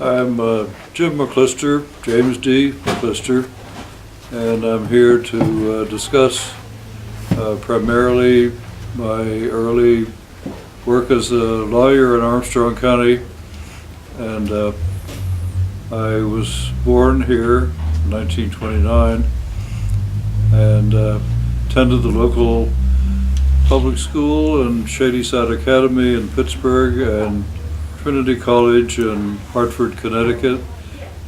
I'm Jim McClister, James D. McClister, and I'm here to discuss primarily my early work as a lawyer in Armstrong County. And I was born here in 1929 and attended the local public school and Shadyside Academy in Pittsburgh and Trinity College in Hartford, Connecticut,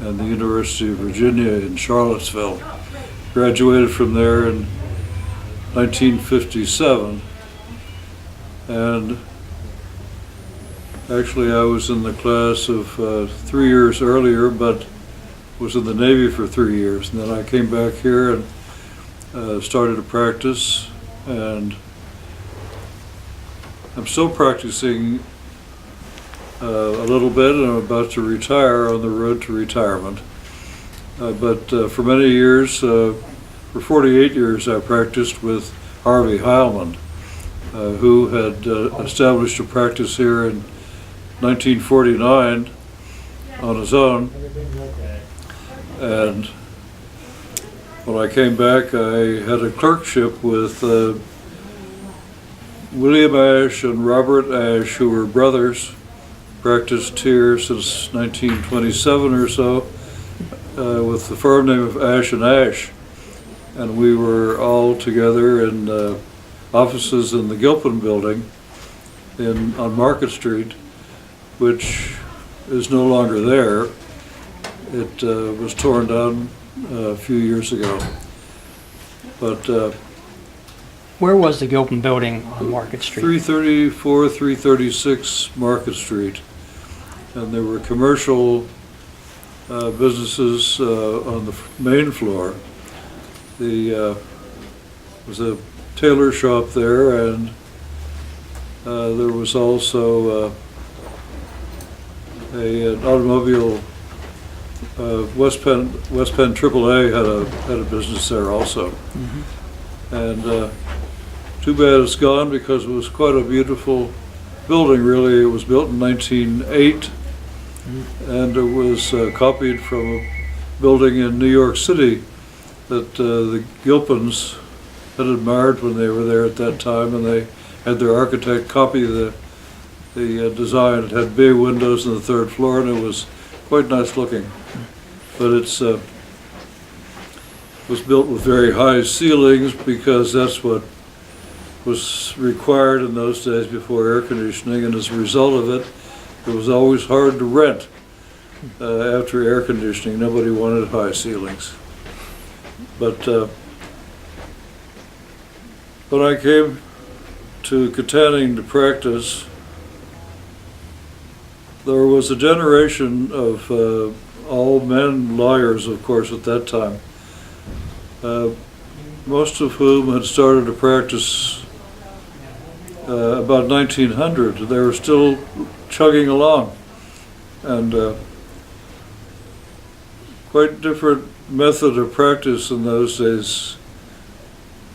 and the University of Virginia in Charlottesville. Graduated from there in 1957, and actually I was in the class of 3 years earlier, but was in the Navy for 3 years, and then I came back here and started to practice, and I'm still practicing a little bit, and I'm about to retire, on the road to retirement. But for many years, for 48 years, I practiced with Harvey Heilman, who had established a practice here in 1949 on his own. And when I came back, I had a clerkship with William Ashe and Robert Ashe, who were brothers. Practiced here since 1927 or so with the firm name of Ashe and Ashe, and we were all together in offices in the Gilpin building on Market Street, which is no longer there. It was torn down a few years ago. But where was the Gilpin building on Market Street? 334, 336 Market Street. And there were commercial businesses on the main floor. There was a tailor shop there, and there was also an automobile. West Penn AAA had a business there also. Mm-hmm. And too bad it's gone, because it was quite a beautiful building, really. It was built in 1908, and it was copied from a building in New York City that the Gilpins had admired when they were there at that time, and they had their architect copy the design. It had bay windows on the third floor, and it was quite nice looking. But it's was built with very high ceilings, because that's what was required in those days before air conditioning, and as a result of it, it was always hard to rent after air conditioning. Nobody wanted high ceilings. But when I came to Katanning to practice, there was a generation of all men lawyers, of course, at that time, most of whom had started to practice about 1900. They were still chugging along, and quite different method of practice in those days.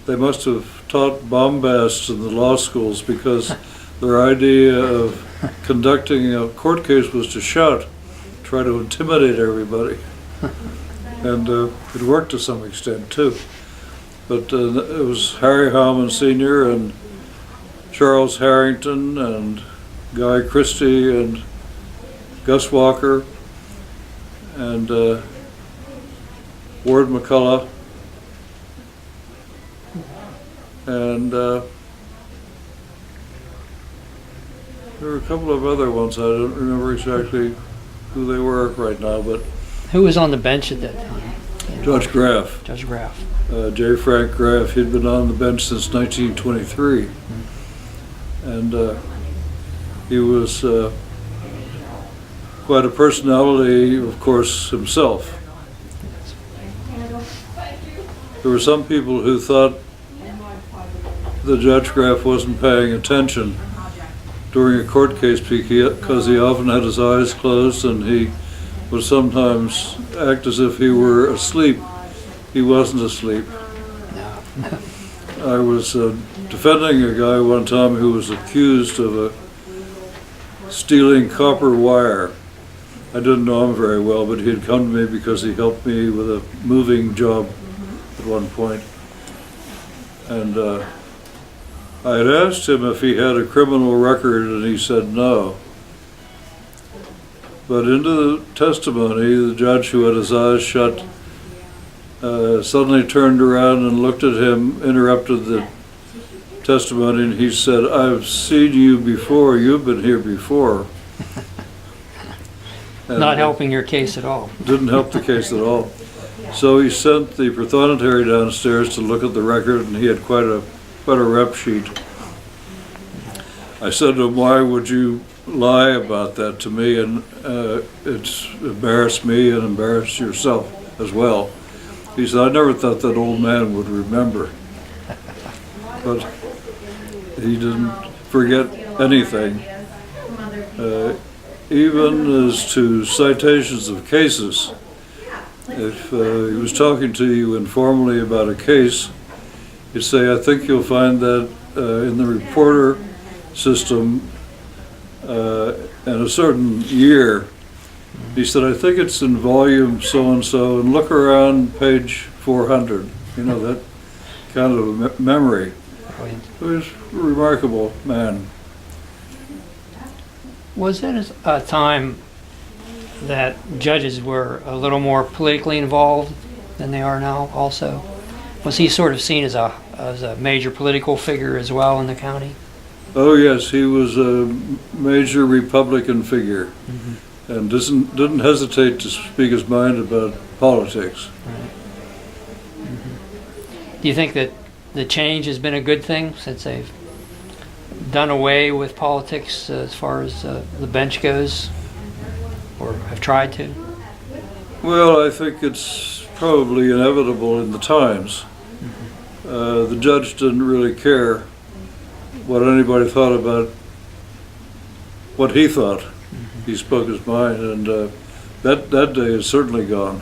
They must have taught bombast in the law schools, because their idea of conducting a court case was to shout, try to intimidate everybody. And it worked to some extent too. But it was Harry Heilman Sr. and Charles Harrington and Guy Christie and Gus Walker and Ward McCullough, and there were a couple of other ones. I don't remember exactly who they were right now, but Who was on the bench at that time? Judge Graff. Judge Graff. J. Frank Graff. He'd been on the bench since 1923. And he was quite a personality, of course, himself. There were some people who thought the Judge Graff wasn't paying attention during a court case, because he often had his eyes closed, and he would sometimes act as if he were asleep. He wasn't asleep. No. I was defending a guy one time who was accused of stealing copper wire, I didn't know him very well, but he had come to me because he helped me with a moving job at one point. And I had asked him if he had a criminal record, and he said no. But into the testimony, the judge, who had his eyes shut, suddenly turned around and looked at him, interrupted the testimony, and he said, "I've seen you before, you've been here before." Not helping your case at all. Didn't help the case at all. So he sent the prothonotary downstairs to look at the record, and he had quite a rep sheet. I said to him, "Why would you lie about that to me? And it's embarrassed me and embarrassed yourself as well." He said, "I never thought that old man would remember." But he didn't forget anything. Even as to citations of cases, if he was talking to you informally about a case, he'd say, "I think you'll find that in the reporter system in a certain year." He said, "I think it's in volume so-and-so, and look around page 400. You know, that kind of a memory. Brilliant. He was a remarkable man. Was it a time that judges were a little more politically involved than they are now also? Was he sort of seen as a major political figure as well in the county? Oh yes, he was a major Republican figure, and didn't hesitate to speak his mind about politics. Right. Do you think that the change has been a good thing since they've done away with politics as far as the bench goes, or have tried to? Well, I think it's probably inevitable in the times. The judge didn't really care what anybody thought about what he thought. He spoke his mind, and that day is certainly gone.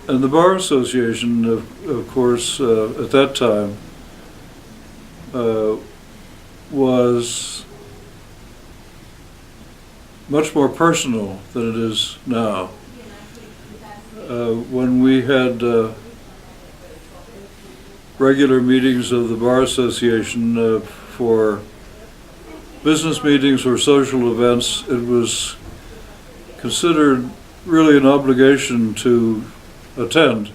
And the Bar Association, of course, at that time, was much more personal than it is now. When we had regular meetings of the Bar Association for business meetings or social events, it was considered really an obligation to attend.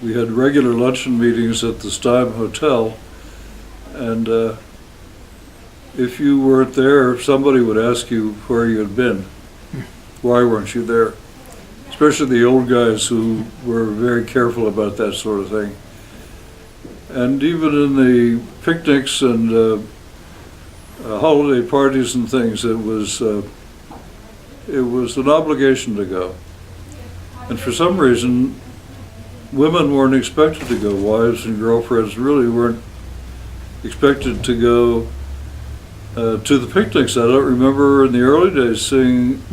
We had regular luncheon meetings at the Stime Hotel, and if you weren't there, somebody would ask you where you had been. Why weren't you there? Especially the old guys who were very careful about that sort of thing. And even in the picnics and holiday parties and things, it was an obligation to go. And for some reason, women weren't expected to go. Wives and girlfriends really weren't expected to go to the picnics. I don't remember in the early days seeing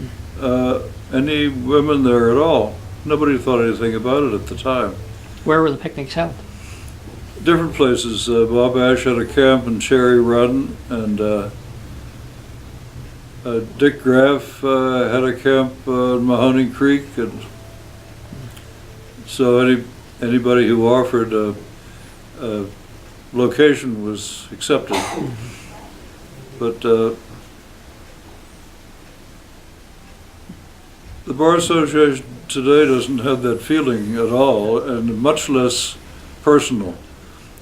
any women there at all. Nobody thought anything about it at the time. Where were the picnics held? Different places. Bob Ash had a camp in Cherry Run, and Dick Graff had a camp in Mahoney Creek, and so anybody who offered a location was accepted. But the Bar Association today doesn't have that feeling at all, and much less personal.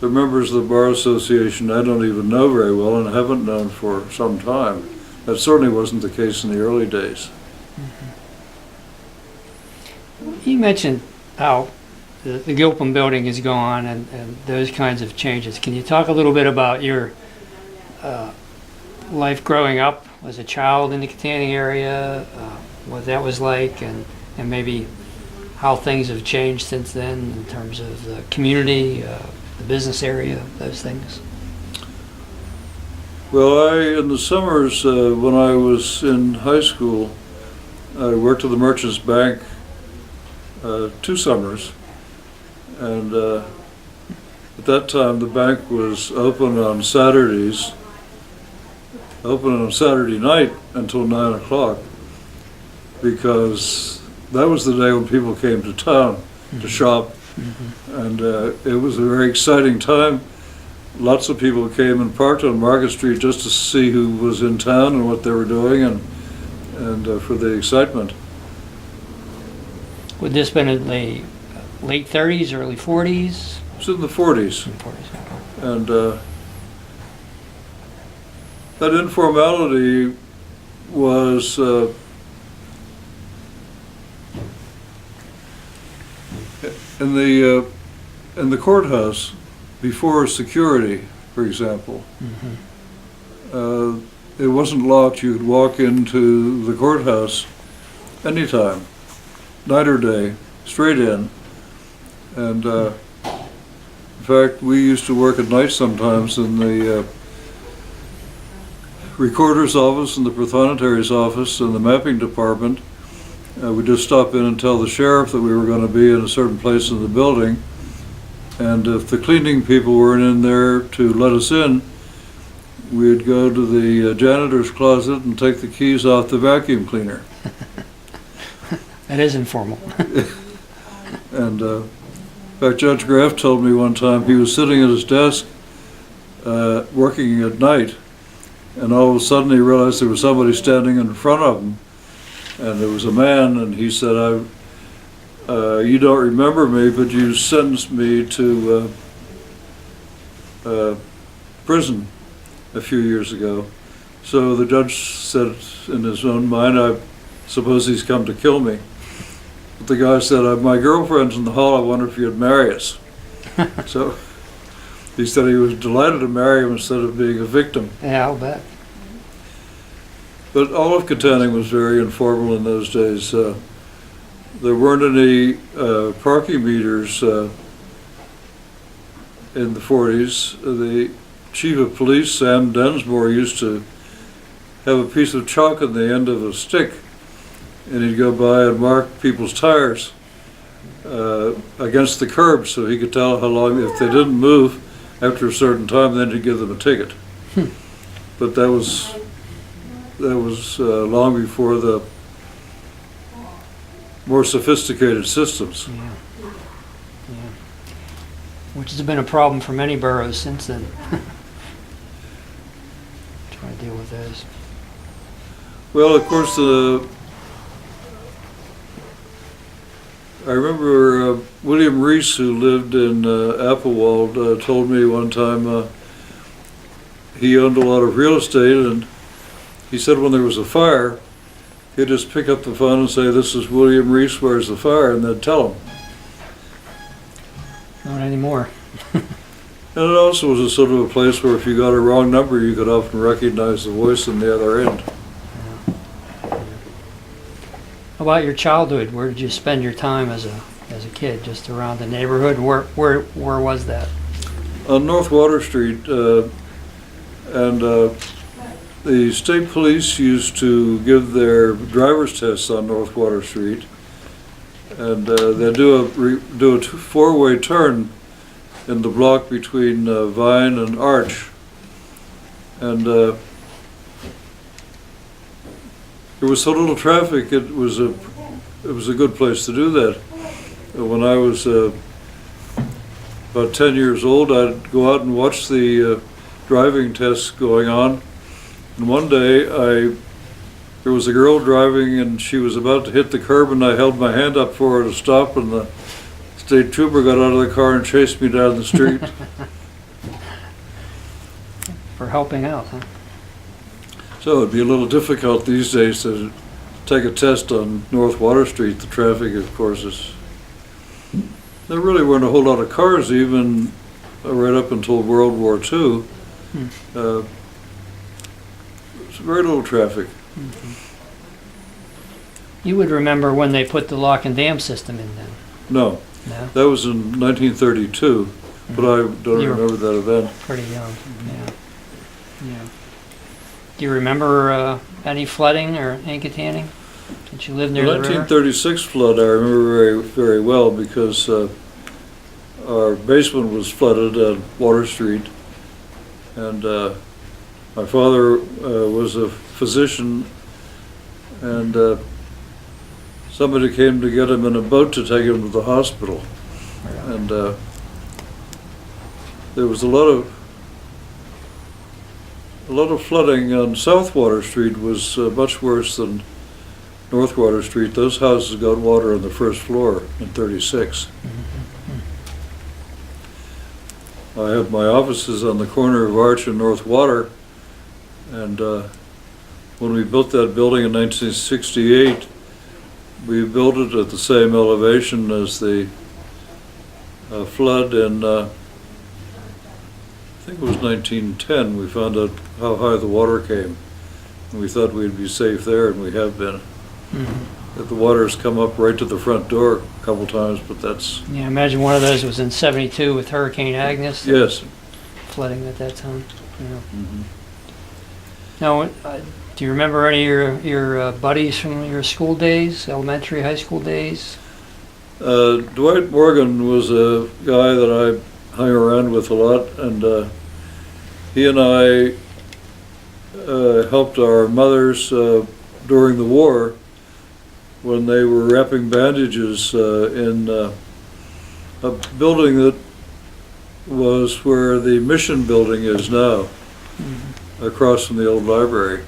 The members of the Bar Association I don't even know very well and haven't known for some time. That certainly wasn't the case in the early days. You mentioned how the Gilpin building is gone and those kinds of changes. Can you talk a little bit about your life growing up as a child in the Kittanning area, what that was like, and maybe how things have changed since then in terms of the community, the business area, those things? Well, in the summers when I was in high school, I worked at the Merchants Bank 2 summers, and at that time the bank was open on Saturdays open on Saturday night until 9 o'clock, because that was the day when people came to town to shop. And it was a very exciting time. Lots of people came and parked on Market Street just to see who was in town and what they were doing, and for the excitement. Would this been in the late 30s, early 40s? It was in the 40s. And that informality was in the courthouse before security, for example. It wasn't locked. You could walk into the courthouse anytime, night or day, straight in. And in fact, we used to work at night sometimes in the recorder's office and the prothonotari's office and the mapping department. We'd just stop in and tell the sheriff that we were going to be in a certain place in the building. And if the cleaning people weren't in there to let us in, we'd go to the janitor's closet and take the keys off the vacuum cleaner. That is informal. And in fact, Judge Graff told me one time he was sitting at his desk working at night, and all of a sudden he realized there was somebody standing in front of him, and there was a man, and he said, you don't remember me, but you sentenced me to prison a few years ago. So the judge said in his own mind, I suppose he's come to kill me. But the guy said, my girlfriend's in the hall, I wonder if you'd marry us. So he said he was delighted to marry him instead of being a victim. Yeah, I'll bet. But all of Katanning was very informal in those days. There weren't any parking meters in the 40s. The chief of police, Sam Densmore, used to have a piece of chalk on the end of a stick, and he'd go by and mark people's tires against the curb so he could tell how long, if they didn't move after a certain time, then he'd give them a ticket. But that was long before the more sophisticated systems. Yeah. Yeah. Which has been a problem for many boroughs since then. Trying to deal with those. Well, of course, I remember William Reese, who lived in Applewold, told me one time he owned a lot of real estate, and he said when there was a fire, he'd just pick up the phone and say, "This is William Reese, where's the fire?" and they'd tell him. Not anymore. And it also was a sort of a place where if you got a wrong number, you could often recognize the voice on the other end. How about your childhood? Where did you spend your time as a kid? Just around the neighborhood? Where was that? On North Water Street, and the state police used to give their driver's tests on North Water Street, and they do a four-way turn in the block between Vine and Arch, and there was so little traffic. It was a good place to do that. When I was about 10 years old, I'd go out and watch the driving tests going on. And one day, there was a girl driving, and she was about to hit the curb, and I held my hand up for her to stop, and the state trooper got out of the car and chased me down the street. For helping out, huh? So it'd be a little difficult these days to take a test on North Water Street. The traffic, of course, is... There really weren't a whole lot of cars, even right up until World War II. Very little traffic. Mm-hmm. You would remember when they put the lock and dam system in then? No. No? That was in 1932, but I don't remember that event. Pretty young, yeah. Yeah. Do you remember any flooding or any Katanning? Did you live near the river? The 1936 flood I remember very, very well, because our basement was flooded at Water Street, and My father was a physician, and somebody came to get him in a boat to take him to the hospital. And there was a lot of flooding on South Water Street. Was much worse than North Water Street. Those houses got water on the first floor in '36. I have my offices on the corner of Arch and North Water, and when we built that building in 1968, we built it at the same elevation as the flood in, I think it was 1910. We found out how high the water came, and we thought we'd be safe there, and we have been. The water's come up right to the front door a couple times, but that's... Yeah, imagine one of those was in '72 with Hurricane Agnes. Yes. Flooding at that time. Yeah. Now, do you remember any of your buddies from your school days, elementary, high school days? Dwight Morgan was a guy that I hung around with a lot, and he and I helped our mothers during the war when they were wrapping bandages in a building that was where the mission building is now, across from the old library.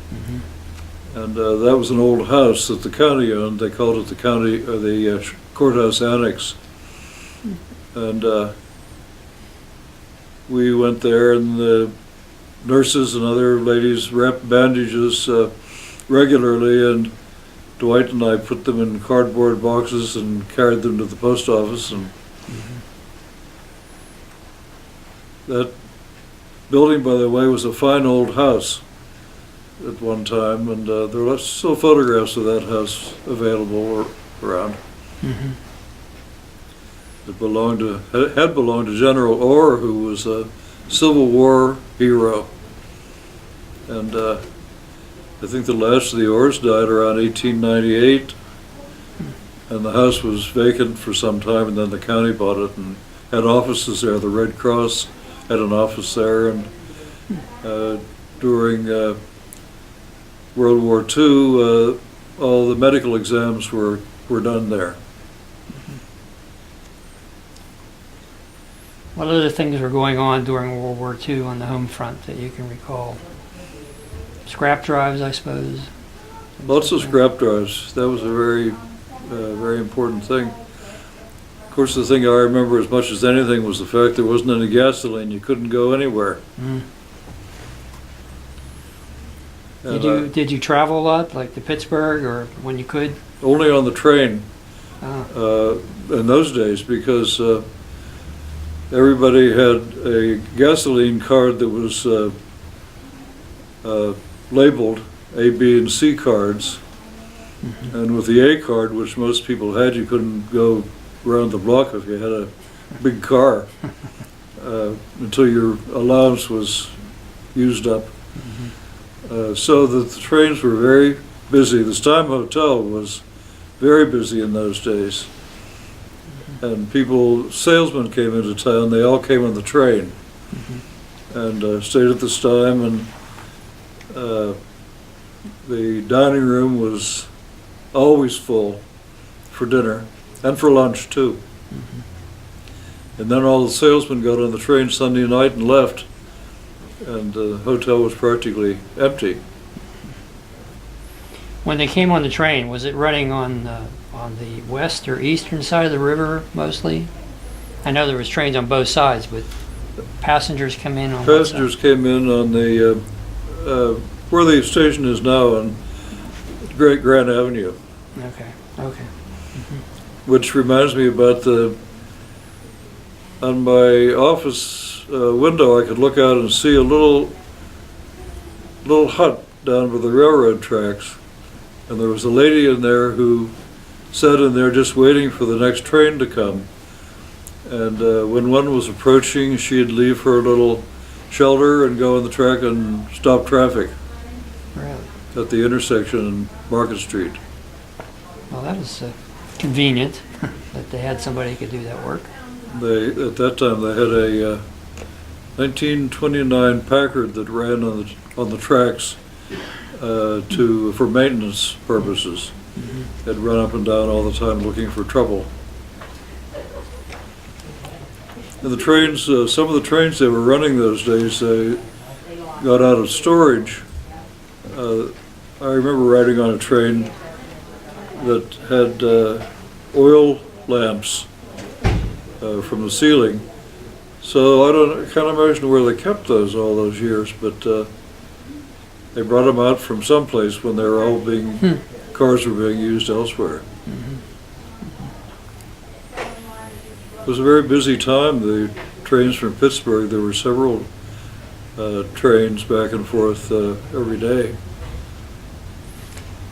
And that was an old house that the county owned. They called it the county, or the courthouse annex. And we went there, and the nurses and other ladies wrapped bandages regularly, and Dwight and I put them in cardboard boxes and carried them to the post office. And that building, by the way, was a fine old house at one time, and there are still photographs of that house available around. It had belonged to General Orr, who was a Civil War hero. And I think the last of the Orrs died around 1898, and the house was vacant for some time, and then the county bought it and had offices there. The Red Cross had an office there, and during World War II, all the medical exams were done there. What other things were going on during World War II on the home front that you can recall? Scrap drives, I suppose? Lots of scrap drives. That was a very important thing. Of course, the thing I remember as much as anything was the fact there wasn't any gasoline. You couldn't go anywhere. Did you travel a lot, like to Pittsburgh, or when you could? Only on the train in those days, because everybody had a gasoline card that was labeled A, B, and C cards. And with the A card, which most people had, you couldn't go around the block if you had a big car until your allowance was used up. So that the trains were very busy. The Stime Hotel was very busy in those days. And salesmen came into town, they all came on the train and stayed at the Stime, and the dining room was always full for dinner and for lunch too. And then all the salesmen got on the train Sunday night and left, and the hotel was practically empty. When they came on the train, was it running on the west or eastern side of the river mostly? I know there was trains on both sides, but passengers come in on Passengers came in on the where the station is now on Great Grand Avenue. Okay. Which reminds me about on my office window, I could look out and see a little hut down by the railroad tracks, and there was a lady in there who sat in there just waiting for the next train to come. And when one was approaching, she'd leave her little shelter and go on the track and stop traffic. Really? At the intersection in Market Street. Well, that was convenient that they had somebody who could do that work. At that time they had 1929 Packard that ran on the tracks for maintenance purposes. They'd run up and down all the time looking for trouble. And the trains, some of the trains they were running those days, they got out of storage. I remember riding on a train that had oil lamps from the ceiling. So I can't imagine where they kept those all those years, but they brought them out from someplace when they were all cars were being used elsewhere. It was a very busy time. The trains from Pittsburgh, there were several trains back and forth every day.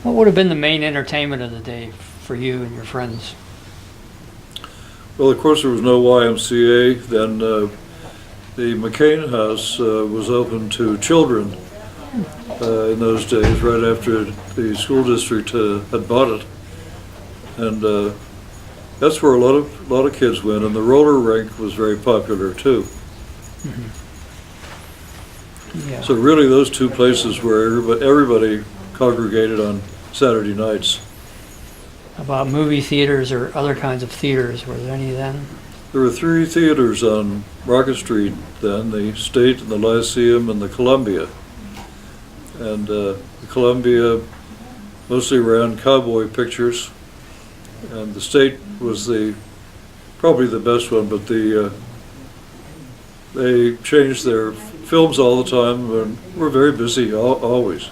What would have been the main entertainment of the day for you and your friends? Well, of course, there was no YMCA. Then the McCain House was open to children in those days, right after the school district had bought it, and that's where a lot of kids went. And the roller rink was very popular too. Yeah. So really, those two places where everybody congregated on Saturday nights. About movie theaters or other kinds of theaters, were there any then? There were 3 theaters on Rocket Street then, the State and the Lyceum and the Columbia. And the Columbia mostly ran cowboy pictures, and the State was probably the best one, but they changed their films all the time and were very busy always.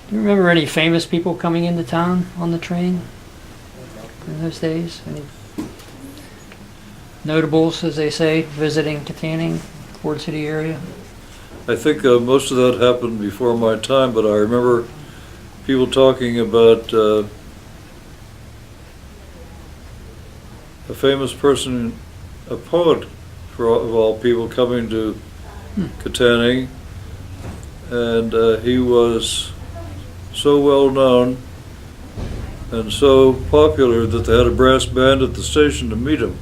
Do you remember any famous people coming into town on the train in those days? Any notables, as they say, visiting Katanning, Ford City area? I think most of that happened before my time, but I remember people talking about a famous person, a poet of all people, coming to Katanning, and he was so well known and so popular that they had a brass band at the station to meet him.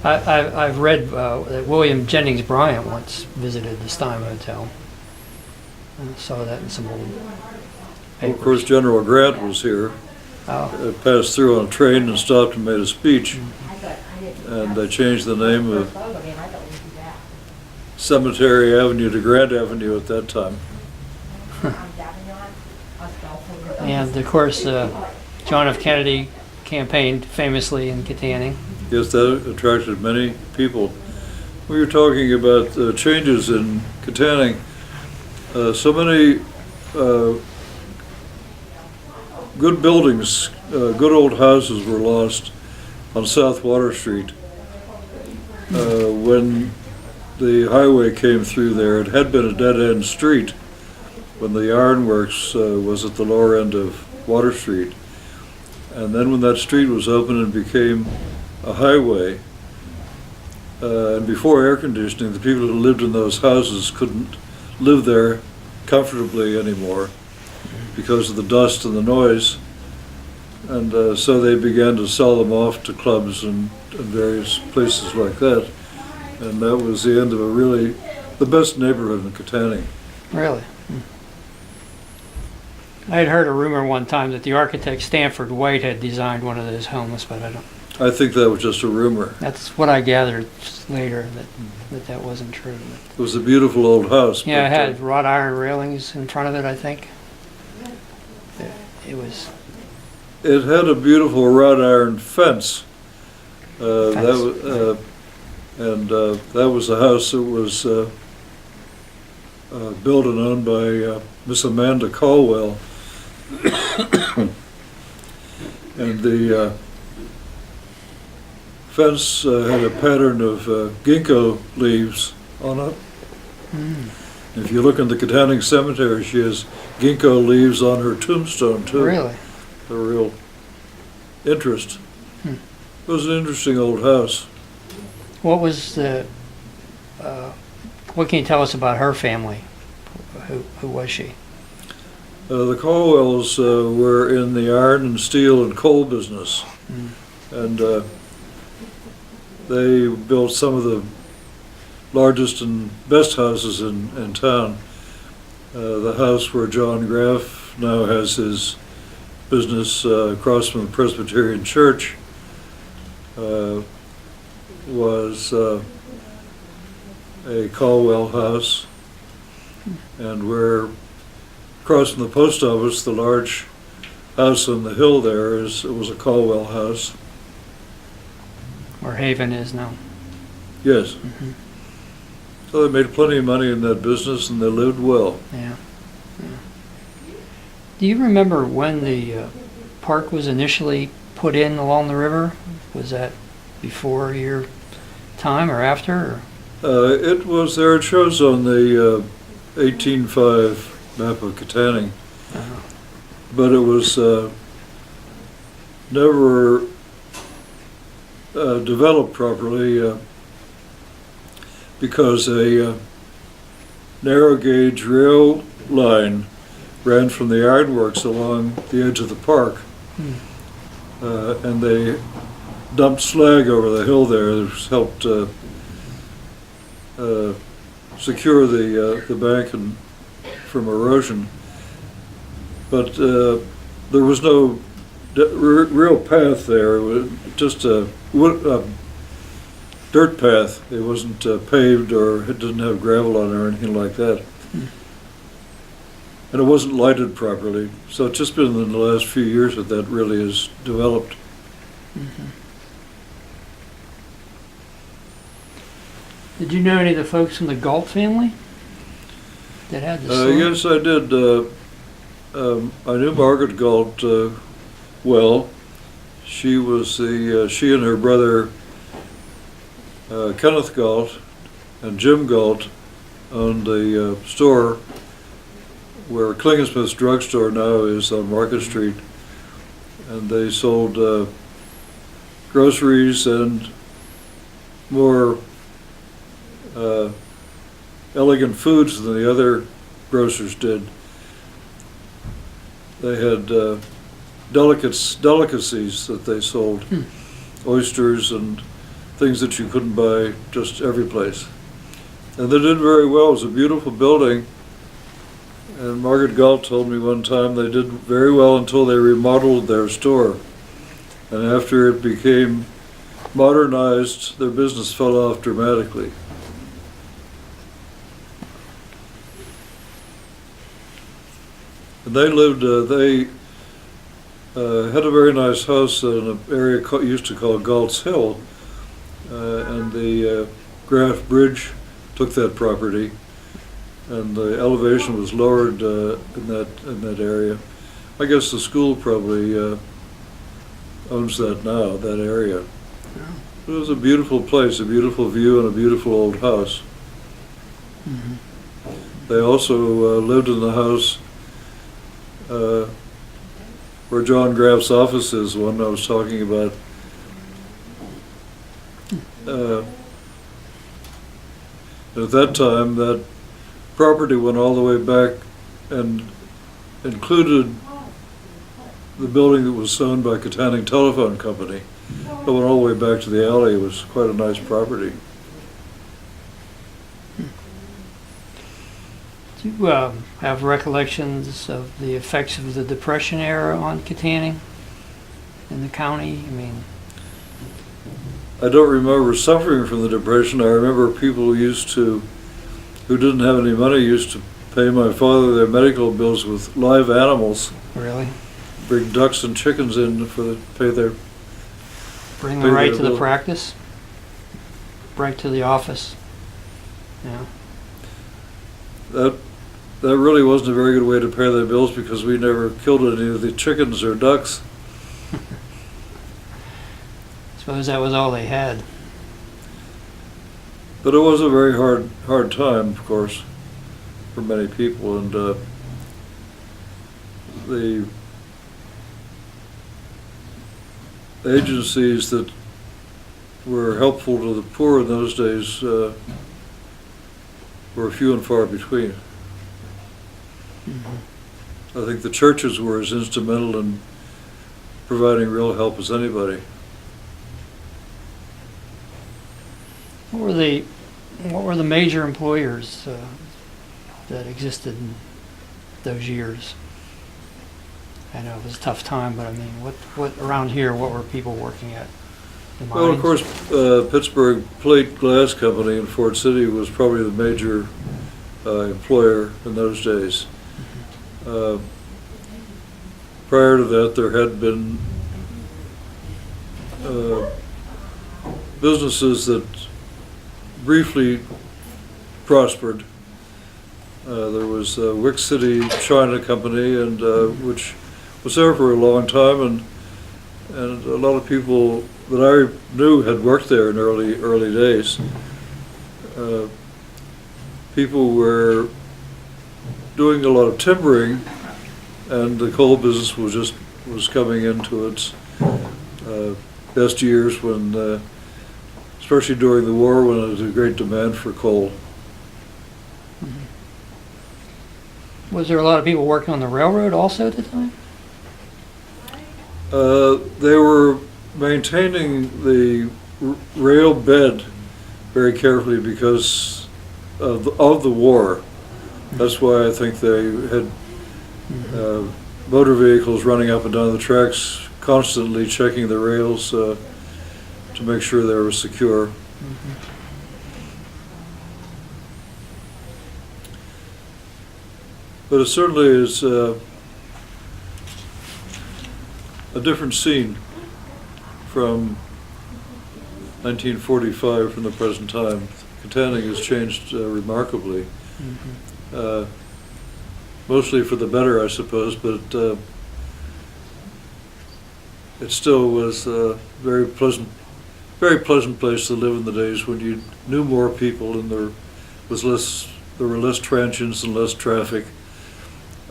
I've read that William Jennings Bryan once visited the Stime Hotel. I saw that in some old papers. Of course, General Grant was here. Oh. Passed through on a train and stopped and made a speech. And they changed the name of Cemetery Avenue to Grant Avenue at that time. And of course, John F. Kennedy campaigned famously in Katanning. Yes, that attracted many people. We were talking about changes in Katanning. So many good buildings, good old houses were lost on South Water Street. When the highway came through there, it had been a dead-end street when the ironworks was at the lower end of Water Street. And then when that street was opened and became a highway, and before air conditioning, the people who lived in those houses couldn't live there comfortably anymore because of the dust and the noise. And so they began to sell them off to clubs and various places like that. And that was the end of the best neighborhood in Katanning. Really? I had heard a rumor one time that the architect Stanford White had designed one of those homes, but I think that was just a rumor. That's what I gathered later, that wasn't true. It was a beautiful old house. Yeah, it had wrought iron railings in front of it, I think. It was... It had a beautiful wrought iron fence. That was a house that was built and owned by Miss Amanda Caldwell. And the fence had a pattern of ginkgo leaves on it. If you look in the Katanning Cemetery, she has ginkgo leaves on her tombstone too. Really? A real interest. It was an interesting old house. What was what can you tell us about her family? Who was she? The Caldwells were in the iron and steel and coal business. And they built some of the largest and best houses in town. The house where John Graff now has his business across from the Presbyterian Church was a Caldwell house, and where across from the post office, the large house on the hill there it was a Caldwell house. Where Haven is now. Yes. So they made plenty of money in that business, and they lived well. Yeah. Do you remember when the park was initially put in along the river? Was that before your time or after? Or? It was there. It shows on the 1805 map of Katanning, but it was never developed properly because a narrow gauge rail line ran from the ironworks along the edge of the park, and they dumped slag over the hill there, which helped secure the bank from erosion. But there was no real path there. It was just a dirt path. It wasn't paved, or it didn't have gravel on it or anything like that. And it wasn't lighted properly. So it's just been in the last few years that really has developed. Did you know any of the folks from the Galt family that had the store? Yes, I did. I knew Margaret Galt well. She was she and her brother Kenneth Galt and Jim Galt owned the store where Klingensmith's drugstore now is on Market Street, and they sold groceries and more elegant foods than the other grocers did. They had delicacies that they sold, oysters and things that you couldn't buy just every place. And they did very well. It was a beautiful building. And Margaret Galt told me one time they did very well until they remodeled their store. And after it became modernized, their business fell off dramatically. And they lived, they had a very nice house in an area used to call Galt's Hill, and the Graff Bridge took that property, and the elevation was lowered in that area. I guess the school probably owns that now, that area. It was a beautiful place, a beautiful view, and a beautiful old house. They also lived in the house where John Graff's office is, one I was talking about. At that time, that property went all the way back and included the building that was owned by Katanning Telephone Company. It went all the way back to the alley. It was quite a nice property. Do you have recollections of the effects of the Depression era on Katanning in the county? I mean, I don't remember suffering from the Depression. I remember people who didn't have any money, used to pay my father their medical bills with live animals. really? Bring ducks and chickens in pay their. Bring Pay them right their to the bill. practice? Right to the office? Yeah. That really wasn't a very good way to pay their bills because we never killed any of the chickens or ducks. Suppose that was all they had. But it was a very hard time, of course, for many people, and the agencies that were helpful to the poor in those days were few and far between. I think the churches were as instrumental in providing real help as anybody. What were the major employers that existed in those years? I know it was a tough time, but I mean, what around here, what were people working at? The Well, of mines? course, Pittsburgh Plate Glass Company in Fort City was probably the major employer in those days. Prior to that, there had been businesses that briefly prospered. There was Wick City China Company, and which was there for a long time, and a lot of people that I knew had worked there in early days. People were doing a lot of timbering, and the coal business was coming into its best years when, especially during the war, when there was a great demand for coal. Was there a lot of people working on the railroad also at the time? They were maintaining the rail bed very carefully because of the war. That's why I think they had motor vehicles running up and down the tracks, constantly checking the rails to make sure they were secure. But it certainly is a different scene from 1945, from the present time. Katanning has changed remarkably. Mostly for the better, I suppose, but it still was a very pleasant place to live in the days when you knew more people and there were less transients and less traffic.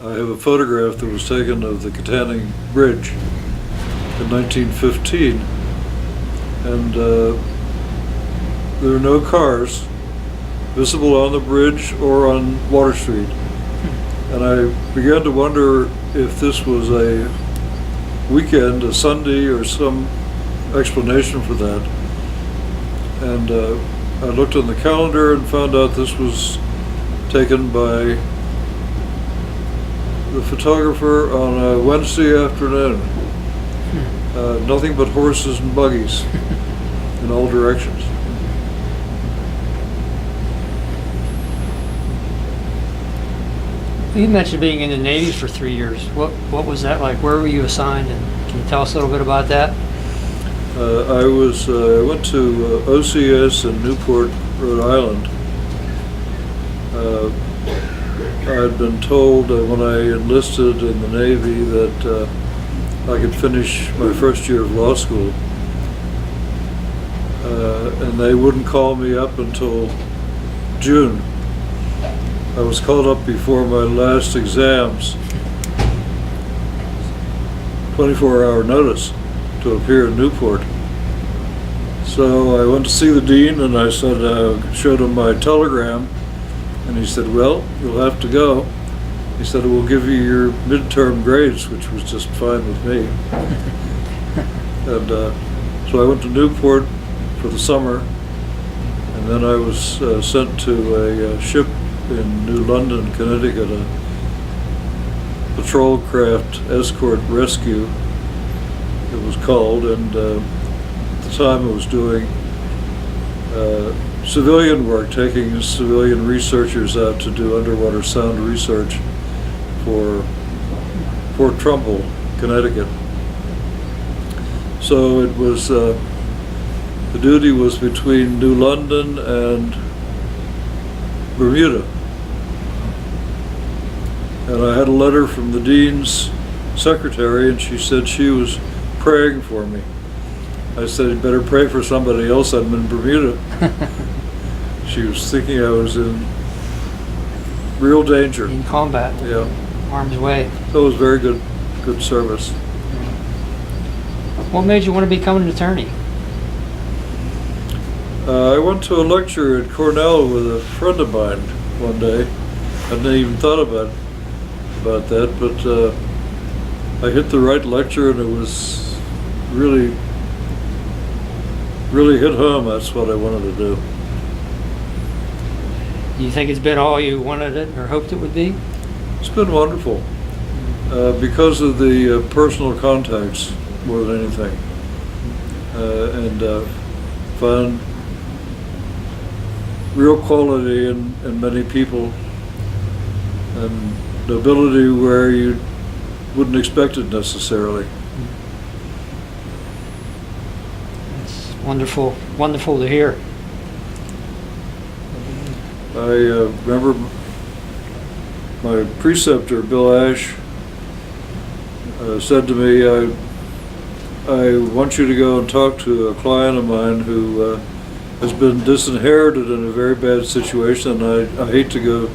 I have a photograph that was taken of the Katanning Bridge in 1915, and there are no cars visible on the bridge or on Water Street. And I began to wonder if this was a weekend, a Sunday, or some explanation for that. And I looked on the calendar and found out this was taken by the photographer on a Wednesday afternoon. Nothing but horses and buggies in all directions. You mentioned being in the Navy for 3 years. What was that like? Where were you assigned? And can you tell us a little bit about that? I went to OCS in Newport, Rhode Island. I had been told when I enlisted in the Navy that I could finish my first year of law school, and they wouldn't call me up until June. I was called up before my last exams, 24-hour notice to appear in Newport. So I went to see the dean, and I said, showed him my telegram, and he said, well, you'll have to go. He said, we'll give you your midterm grades, which was just fine with me. And so I went to Newport for the summer, and then I was sent to a ship in New London, Connecticut, a patrol craft escort rescue, it was called, and at the time I was doing civilian work, taking civilian researchers out to do underwater sound research for Fort Trumbull, Connecticut. So it was, the duty was between New London and Bermuda. And I had a letter from the dean's secretary, and she said she was praying for me. I said, you better pray for somebody else, I'm in Bermuda. She was thinking I was in real danger. In combat. Yeah. Harm's way. So it was very good service. What made you want to become an attorney? I went to a lecture at Cornell with a friend of mine one day. I hadn't even thought about that, but I hit the right lecture, and it was really, really hit home. That's what I wanted to do. Do you think it's been all you wanted it or hoped it would be? It's been wonderful because of the personal contacts more than anything, and found real quality in many people, and the ability where you wouldn't expect it necessarily. It's wonderful, wonderful to hear. I remember my preceptor, Bill Ash, said to me, I want you to go and talk to a client of mine who has been disinherited in a very bad situation, and I hate to go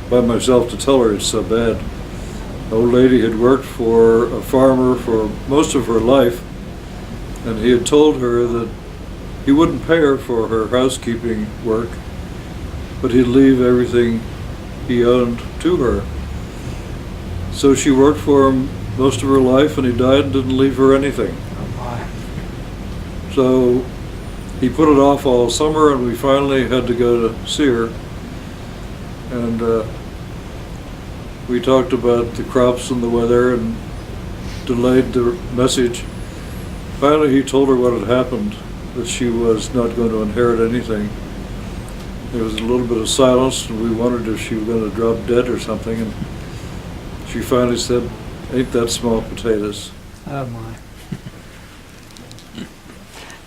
by myself to tell her it's so bad. The old lady had worked for a farmer for most of her life, and he had told her that he wouldn't pay her for her housekeeping work, but he'd leave everything he owned to her. So she worked for him most of her life, and he died and didn't leave her anything. Oh my. So he put it off all summer, and we finally had to go to see her. And we talked about the crops and the weather and delayed the message. Finally, he told her what had happened, that she was not going to inherit anything. There was a little bit of silence, and we wondered if she was going to drop dead or something. And she finally said, "Ain't that small potatoes?" Oh my.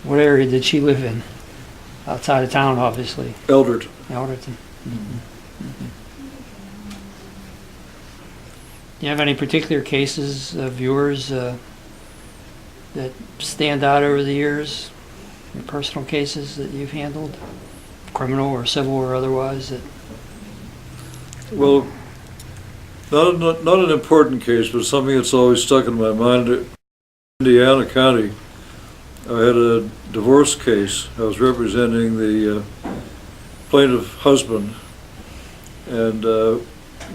What area did she live in? Outside of town, obviously. Eldred. Alderton. Do you have any particular cases of yours that stand out over the years? Your personal cases that you've handled? Criminal or civil or otherwise? That Well, not an important case, but something that's always stuck in my mind. In Indiana County, I had a divorce case. I was representing the plaintiff husband, and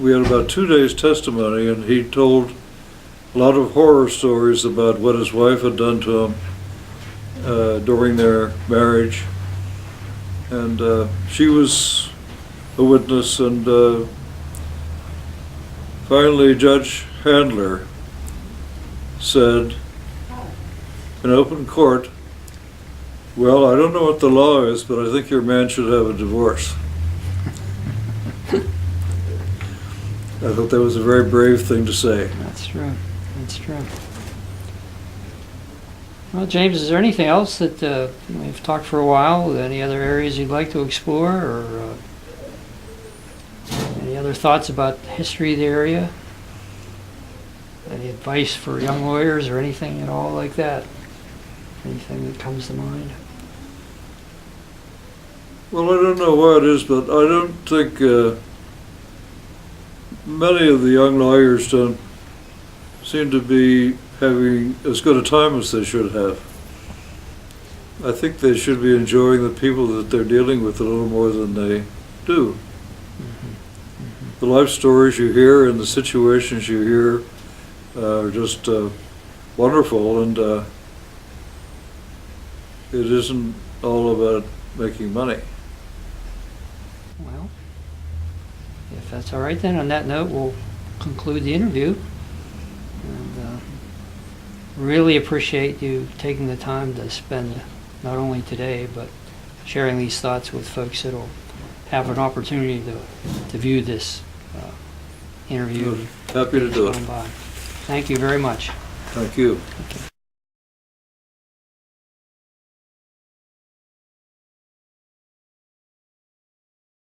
we had about 2 days testimony, and he told a lot of horror stories about what his wife had done to him during their marriage. And she was a witness, and finally Judge Handler said in open court, "Well, I don't know what the law is, but I think your man should have a divorce." I thought that was a very brave thing to say. That's true. That's true. Well, James, is there anything else that we've talked for a while? Any other areas you'd like to explore, or any other thoughts about the history of the area? Any advice for young lawyers, or anything at all like that? Anything that comes to mind? Well, I don't know what it is, but I don't think many of the young lawyers don't seem to be having as good a time as they should have. I think they should be enjoying the people that they're dealing with a little more than they do. The life stories you hear and the situations you hear are just wonderful, and it isn't all about making money. Well, if that's all right, then on that note, we'll conclude the interview. And really appreciate you taking the time to spend not only today, but sharing these thoughts with folks that will have an opportunity to view this interview. Happy to do it. Thank you very much. Thank you. Okay.